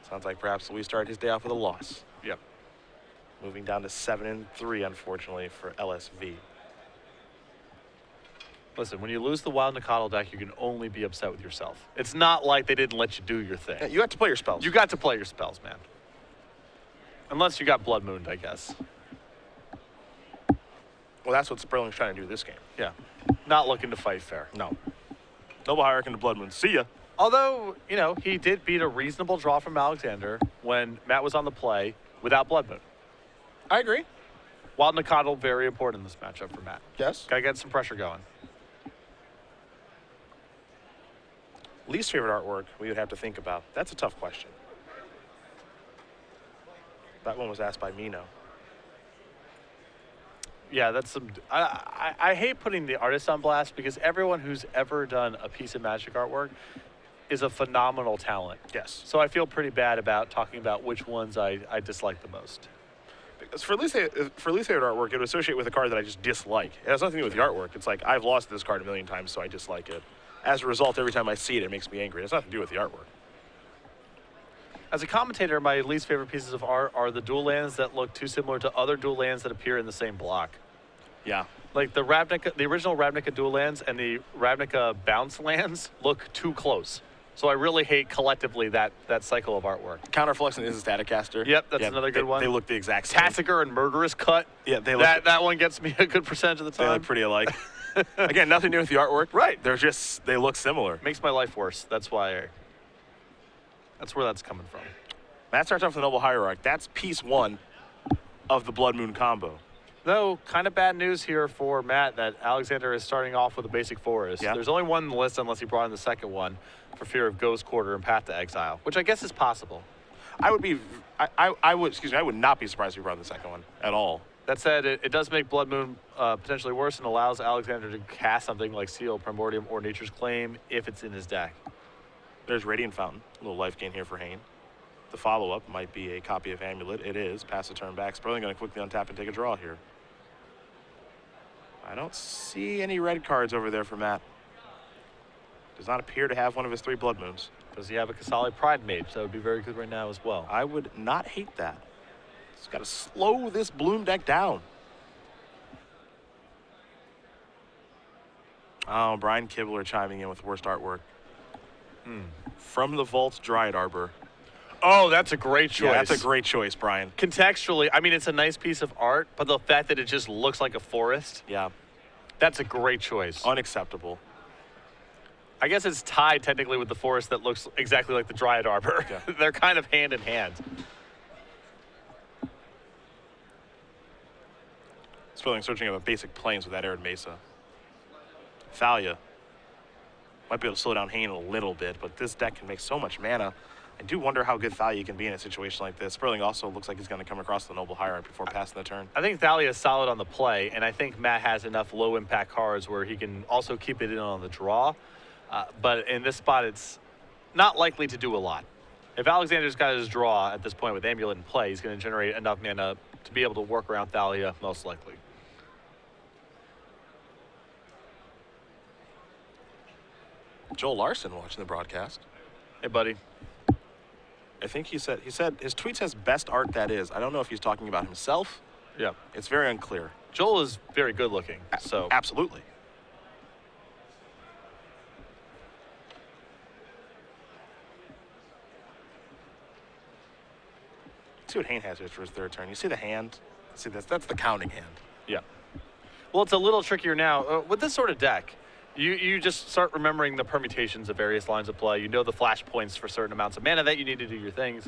Sounds like perhaps Luis started his day off with a loss. Yep. Moving down to 7-3, unfortunately, for LSV. Listen, when you lose the Wild Nicodle deck, you can only be upset with yourself. It's not like they didn't let you do your thing. Yeah, you have to play your spells. You got to play your spells, man. Unless you got Blood Mooned, I guess. Well, that's what Sperling's trying to do this game. Yeah. Not looking to fight fair. No. Noble Hierarch into Blood Moon. See ya. Although, you know, he did beat a reasonable draw from Alexander when Matt was on the play without Blood Moon. I agree. Wild Nakatl, very important in this matchup for Matt. Yes. Got to get some pressure going. Least favorite artwork we would have to think about. That's a tough question. That one was asked by Mino. Yeah, that's some. I hate putting the artist on blast because everyone who's ever done a piece of Magic artwork is a phenomenal talent. Yes. So I feel pretty bad about talking about which ones I dislike the most. Because for least favorite artwork, it would associate with a card that I just dislike. It has nothing to do with the artwork. It's like I've lost this card a million times, so I dislike it. As a result, every time I see it, it makes me angry. It has nothing to do with the artwork. As a commentator, my least favorite pieces of art are the dual lands that look too similar to other dual lands that appear in the same block. Yeah. Like the original Ravnica dual lands and the Ravnica bounce lands look too close. So I really hate collectively that cycle of artwork. Counterflux and Staticaster. Yep, that's another good one. They look the exact same. Tassiger and Murderous Cut. Yeah, they look. That one gets me a good percentage of the They time. look pretty alike. Again, nothing to do with the artwork. Right. They look similar. Makes my life worse. That's why. That's where that's coming from. Matt starts off with the Noble Hierarch. That's piece one of the Blood Moon combo. Though, kind of bad news here for Matt that Alexander is starting off with a basic forest. Yeah. There's only one on the list unless he brought in the second one for fear of Ghost Quarter and Path to Exile, which I guess is possible. I would not be surprised if he brought in the second one at all. That said, it does make Blood Moon potentially worse and allows Alexander to cast something like Seal, Primordium, or Nature's Claim if it's in his deck. There's Radiant Fountain. A little life gain here for Hayne. The follow-up might be a copy of Amulet. It is. Pass the turn back. Sperling going to quickly untap and take a draw here. I don't see any red cards over there for Matt. Does not appear to have one of his 3 Blood Moons. Does he have a Kasali Pride Mage? That would be very good right now as well. I would not hate that. He's got to slow this Bloom deck down. Oh, Brian Kibler chiming in with worst artwork. From the Vault, Dryad Arbor. Oh, that's a great choice. Yeah, that's a great choice, Brian. Contextually, I mean, it's a nice piece of art, but the fact that it just looks like a forest, Yeah, that's a great choice. unacceptable. I guess it's tied technically with the forest that looks exactly like the Dryad Arbor. Yeah. They're kind of hand in hand. Sperling searching of a basic plains with that Arid Mesa. Thalia might be able to slow down Hayne a little bit, but this deck can make so much mana. I do wonder how good Thalia can be in a situation like this. Sperling also looks like he's going to come across the Noble Hierarch before passing the turn. I think Thalia is solid on the play, and I think Matt has enough low-impact cards where he can also keep it in on the draw. But in this spot, it's not likely to do a lot. If Alexander's got his draw at this point with Amulet in play, he's going to generate enough mana to be able to work around Thalia, most likely. Joel Larson watching the broadcast. Hey, buddy. I think he said his tweet says best art that is. I don't know if he's talking about himself. Yeah. It's very unclear. Joel is very good looking, so. Absolutely. Let's see what Hayne has here for his 3rd turn. You see the hand? See that's the counting hand. Yeah. Well, it's a little trickier now. With this sort of deck, you just start remembering the permutations of various lines of play. You know the flash points for certain amounts of mana that you need to do your things.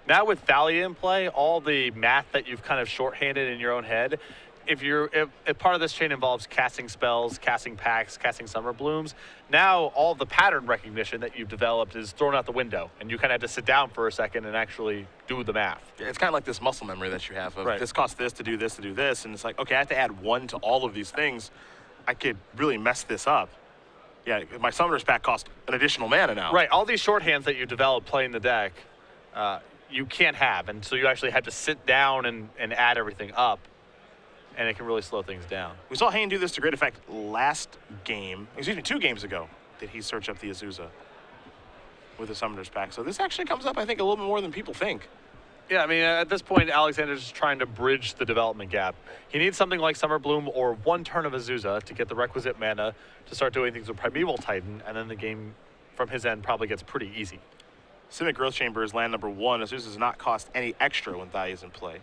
Now with Thalia in play, all the math that you've kind of shorthanded in your own head, if part of this chain involves casting spells, casting packs, casting summer blooms, now all the pattern recognition that you've developed is thrown out the window, and you kind of have to sit down for a second and actually do the math. Yeah, it's kind of like this muscle memory that you have of Right. this costs this to do this to do this, and it's like, okay, I have to add 1 to all of these things. I could really mess this up. Yeah, my Summoner's Pack cost an additional mana now. Right, all these shorthands that you develop playing the deck, you can't have, and so you actually have to sit down and add everything up, and it can really slow things down. We saw Hayne do this to great effect last game. 2 games ago did he search up the Azusa with the Summoner's Pack. So this actually comes up, I think, a little bit more than people think. Yeah, I mean, at this point, Alexander's just trying to bridge the development gap. He needs something like Summer Bloom or 1 turn of Azusa to get the requisite mana to start doing things with Primeval Titan, and then the game from his end probably gets pretty easy. Simic Growth Chamber is land number 1. Azusa does not cost any extra when Thalia is in play.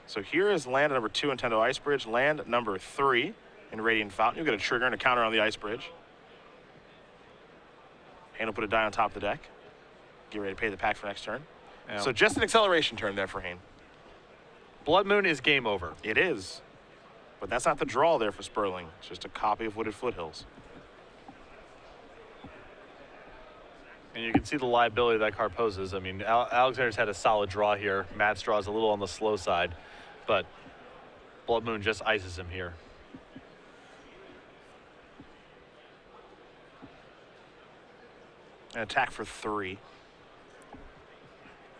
So here is land number 2, Nintendo Ice Bridge. Land number 3 in Radiant Fountain. You'll get a trigger and a counter on the Ice Bridge. Hayne will put a die on top of the deck. Get ready to pay the pack for next turn. Yeah. So just an acceleration turn there for Hayne. Blood Moon is game over. It is. But that's not the draw there for Sperling. It's just a copy of Wooded Foothills. And you can see the liability that card poses. I mean, Alexander's had a solid draw here. Matt's draw is a little on the slow side, but Blood Moon just ices him here. An attack for 3.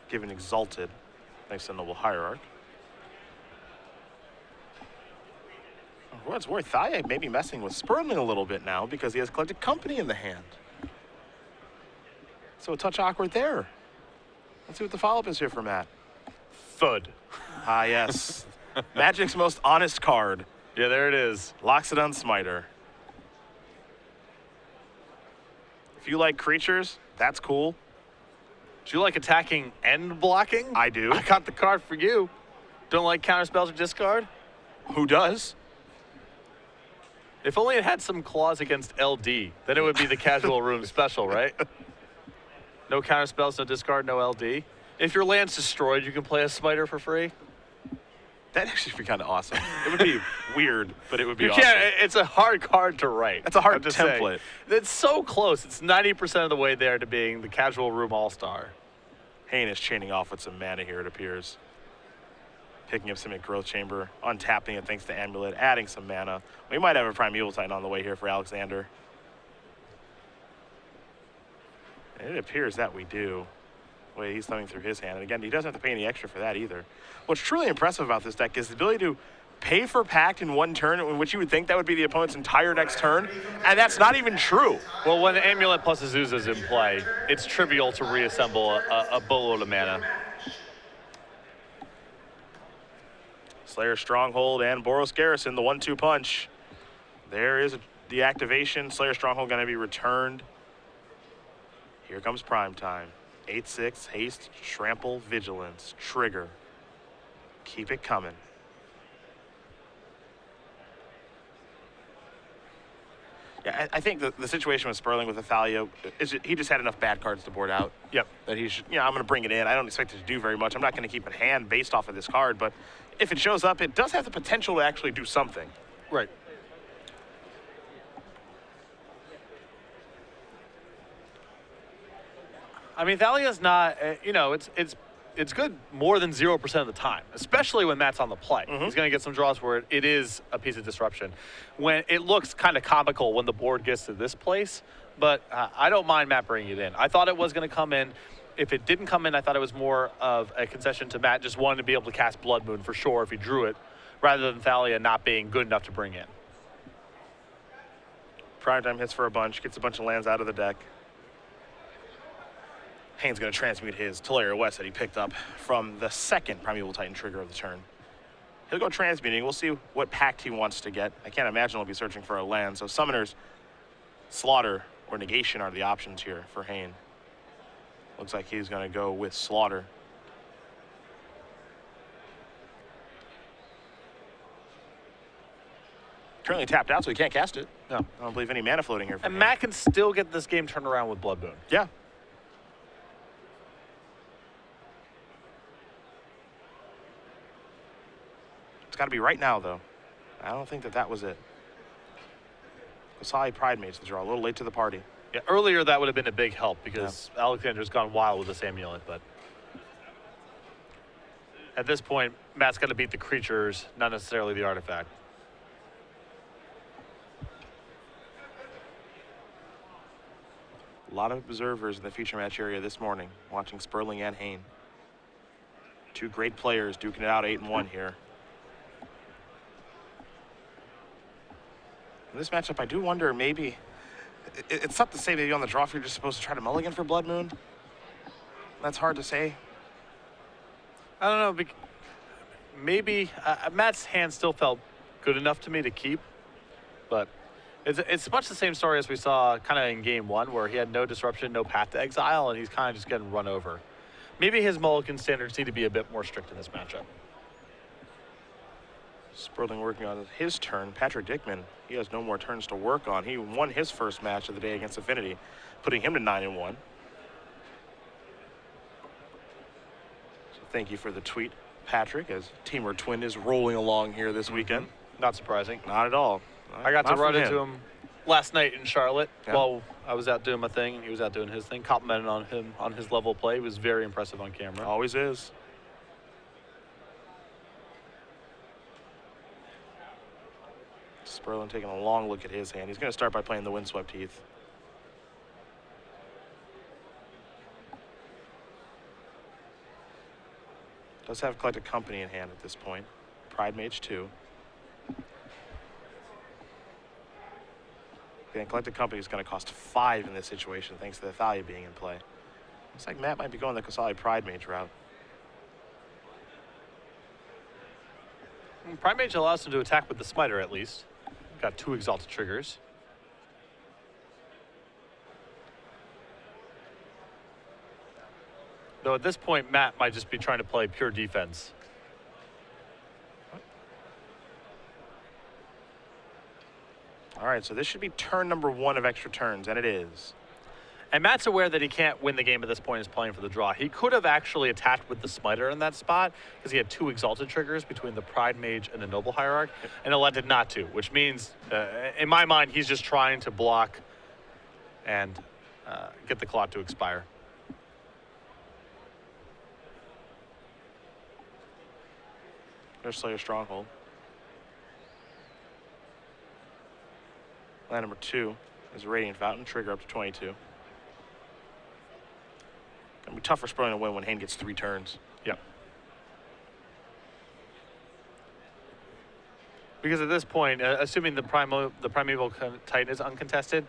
Given Exalted, thanks to Noble Hierarch. For what it's worth, Thalia may be messing with Sperling a little bit now because he has Collected Company in the hand. So a touch awkward there. Let's see what the follow-up is here for Matt. Thud. Ah, yes. Magic's most honest card. Yeah, there it is. Loxodon Smiter. If you like creatures, that's cool. Do you like attacking and blocking? I do. I got the card for you. Don't like counter spells or discard? Who does? If only it had some clause against LD, then it would be the casual room special, right? No counter spells, no discard, no LD. If your land's destroyed, you can play a Smiter for free. That'd actually be kind of awesome. It would be weird, but it would be You awesome. can't. It's a hard card to write. That's a hard I'm just template. saying. It's so close. It's 90% of the way there to being the casual room all-star. Hayne is chaining off with some mana here, it appears. Picking up some Growth Chamber, untapping it thanks to Amulet, adding some mana. We might have a Primeval Titan on the way here for Alexander. And it appears that we do. Wait, he's thumbing through his hand. And again, he doesn't have to pay any extra for that either. What's truly impressive about this deck is the ability to pay for Pact in one turn, in which you would think that would be the opponent's entire next turn, and that's not even true. Well, when Amulet plus Azusa is in play, it's trivial to reassemble a boatload of mana. Slayer Stronghold and Boros Garrison, the 1-2 punch. There is the activation. Slayer Stronghold going to be returned. Here comes prime time. 8-6, haste, trample, vigilance, trigger. Keep it coming. Yeah, I think the situation with Sperling with Athalia is he just had enough bad cards to board out. Yep. That he should, I'm going to bring it in. I don't expect it to do very much. I'm not going to keep it hand based off of this card, but if it shows up, it does have the potential to actually do something. Right. I mean, Thalia's not, it's good more than 0% of the time, especially when Matt's on the play. He's going to get some draws where it is a piece of disruption. When it looks kind of comical when the board gets to this place, but I don't mind Matt bringing it in. I thought it was going to come in. If it didn't come in, I thought it was more of a concession to Matt just wanting to be able to cast Blood Moon for sure if he drew it, rather than Thalia not being good enough to bring in. Primetime hits for a bunch, gets a bunch of lands out of the deck. Hayne's going to transmute his Tolaria West that he picked up from the second Primeval Titan trigger of the turn. He'll go transmuting. We'll see what pact he wants to get. I can't imagine he'll be searching for a land. So Summoners, Slaughter, or Negation are the options here for Hayne. Looks like he's going to go with Slaughter. Currently tapped out, so he can't cast it. No. I don't believe any mana floating here for And Hayne. Matt can still get this game turned around with Blood Moon. Yeah. It's got to be right now, though. I don't think that was it. Kasai Pride Mage's the draw. A little late to the party. Yeah, earlier that would have been a big help because Alexander's gone wild with this amulet, but at this point, Matt's got to beat the creatures, not necessarily the artifact. A lot of observers in the feature match area this morning watching Sperling and Hayne. Two great players duking it out 8-1 here. In this matchup, I do wonder maybe it's tough to say maybe on the draw if you're just supposed to try to mulligan for Blood Moon. That's hard to say. I don't know. Maybe Matt's hand still felt good enough to me to keep, but it's much the same story as we saw kind of in game one, where he had no disruption, no path to exile, and he's kind of just getting run over. Maybe his mulligan standards need to be a bit more strict in this matchup. Sperling working on his turn. Patrick Dickman, he has no more turns to work on. He won his first match of the day against Affinity, putting him to 9-1. So thank you for the tweet, Patrick, as Teamer Twin is rolling along here this weekend. Not surprising. Not at all. I got to Not run from into him last night in Charlotte Yeah. while I was out doing my thing and he was out doing his thing. Complimented on him on his level of play. He was very impressive on camera. Always is. Sperling taking a long look at his hand. He's going to start by playing the Windswept Heath. Does have Collected Company in hand at this point. Pride Mage 2. Again, Collected Company is going to cost 5 in this situation thanks to the Thalia being in play. Looks like Matt might be going the Kasali Pride Mage route. Prime Mage allows him to attack with the Smiter at least. Got 2 Exalted triggers. Though at this point, Matt might just be trying to play pure defense. All right, so this should be turn number 1 of extra turns, and it is. And Matt's aware that he can't win the game at this point. He's playing for the draw. He could have actually attacked with the Smiter in that spot because he had 2 Exalted triggers between the Pride Mage and the Noble Hierarch, and elected not to, which means, in my mind, he's just trying to block and get the clock to expire. There's Slayer Stronghold. Land number 2 is Radiant Fountain, trigger up to 22. Gonna be tough for Sperling to win when Hayne gets 3 turns. Yep. Because at this point, assuming the Primeval Titan is uncontested,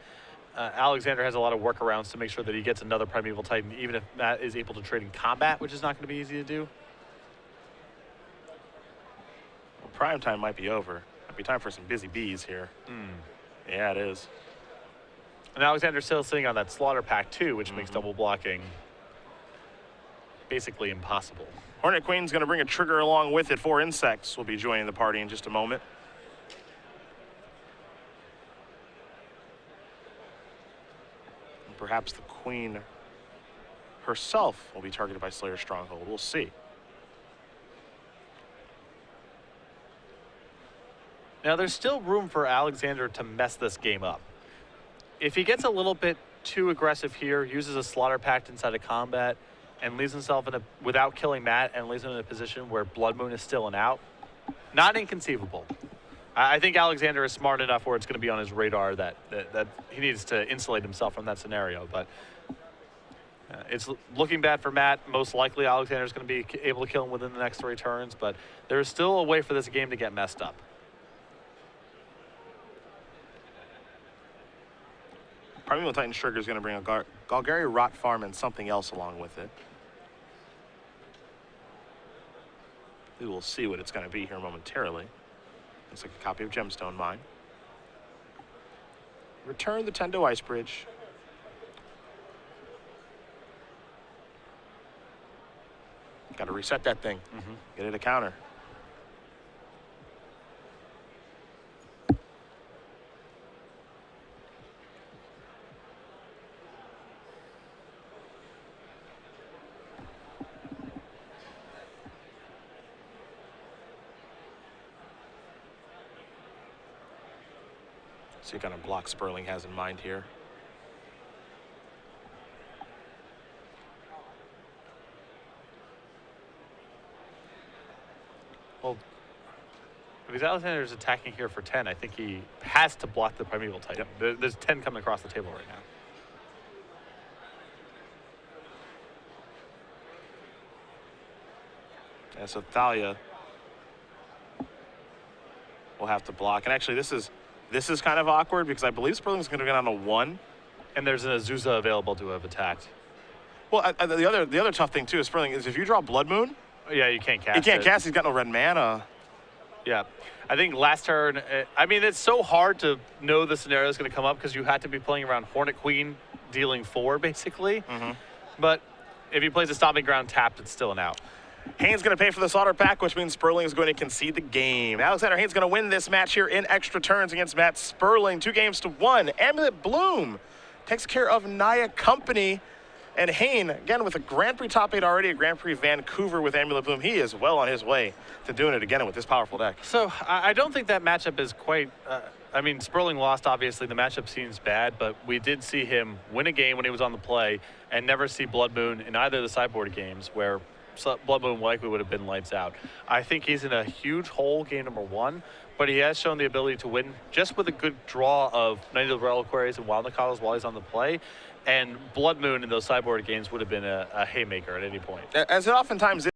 Alexander has a lot of workarounds to make sure that he gets another Primeval Titan, even if Matt is able to trade in combat, which is not going to be easy to do. Well, prime time might be over. Might be time for some busy bees here. Yeah, it is. And Alexander's still sitting on that Slaughter Pack too, which makes double blocking basically impossible. Hornet Queen's gonna bring a trigger along with it. 4 insects will be joining the party in just a moment. And perhaps the Queen herself will be targeted by Slayer Stronghold. We'll see. Now, there's still room for Alexander to mess this game up. If he gets a little bit too aggressive here, uses a Slaughter Pact inside of combat, and leaves himself in a, without killing Matt, and leaves him in a position where Blood Moon is still an out, not inconceivable. I think Alexander is smart enough where it's going to be on his radar that he needs to insulate himself from that scenario. But it's looking bad for Matt. Most likely Alexander's going to be able to kill him within the next 3 turns, but there's still a way for this game to get messed up. Primeval Titan's trigger is going to bring a Golgari Rot Farm and something else along with it. We will see what it's going to be here momentarily. Looks like a copy of Gemstone Mine. Return the Tendo Ice Bridge. Got to reset that thing. Get it a counter. See what kind of block Sperling has in mind here. Well, if Alexander's attacking here for 10, I think he has to block the Primeval Titan. There's 10 coming across the table right now. Yeah, so Thalia will have to block. And actually, this is kind of awkward because I believe Sperling's going to get on a 1. And there's an Azusa available to have attacked. Well, the other tough thing too is Sperling is if you draw Blood Moon, Yeah, you can't cast he can't it. cast. He's got no red mana. Yeah. I think last turn, I mean, it's so hard to know the scenario is going to come up because you had to be playing around Hornet Queen dealing 4, basically. But if he plays a Stomping Ground tapped, it's still an out. Hayne's going to pay for the slaughter pack, which means Sperling is going to concede the game. Alexander Hayne's going to win this match here in extra turns against Matt Sperling. 2-1. Amulet Bloom takes care of Naya Company. And Hayne, again, with a Grand Prix top 8 already, a Grand Prix Vancouver with Amulet Bloom, he is well on his way to doing it again with this powerful deck. So I don't think that matchup is quite. I mean, Sperling lost, obviously. The matchup seems bad, but we did see him win a game when he was on the play and never see Blood Moon in either of the sideboard games where Blood Moon likely would have been lights out. I think he's in a huge hole game number 1, but he has shown the ability to win just with a good draw of Night of the Reliquaries and Wild Nakatas while he's on the play. And Blood Moon in those sideboard games would have been a haymaker at any point. As it oftentimes is.